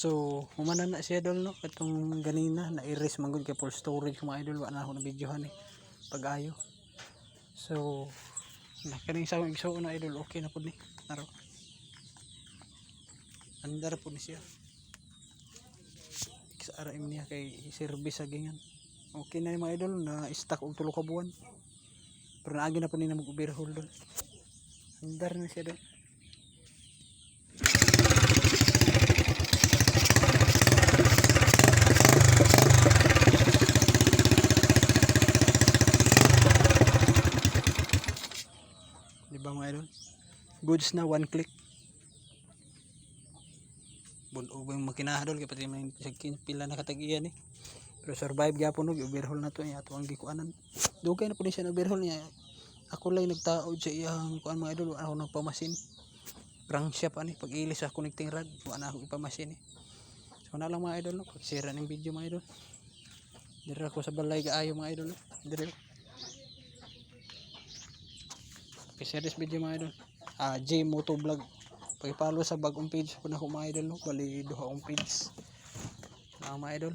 So humana na siya idol no, katong ganina na i-erase man gud kay full storage mga idol, wala na ako na videohan eh pag-ayo. So nakaning sa akong igsuon na idol, okay na pud ni naro, andar pud ni siya sa ara niya kay service agingan. Okay na yung mga idol, na stock og 3 ka buwan, pero naagi na pud ni na mag-overhaul doon, andar na siya doon. Diba mga idol, goods na, one click. Bunog yung makina idol, kaya pati may pila na katagiyan eh, pero survive gyapon og overhaul na to eh, ato ang gikuanan. Dugay na pud siya na overhaul niya, ako lang nagtaod sa iyang kuan mga idol, ako nagpamasin crank shop ani, pag ilis sa connecting rod wala ako ipamasin eh. So na lang mga idol no, pag share ning video mga idol, dira ko sa balay kaayo mga idol no, dira share this video mga idol. J Moto Vlog, pag-follow sa bagong page ko na ko mga idol no, bali duha akong page na mga idol.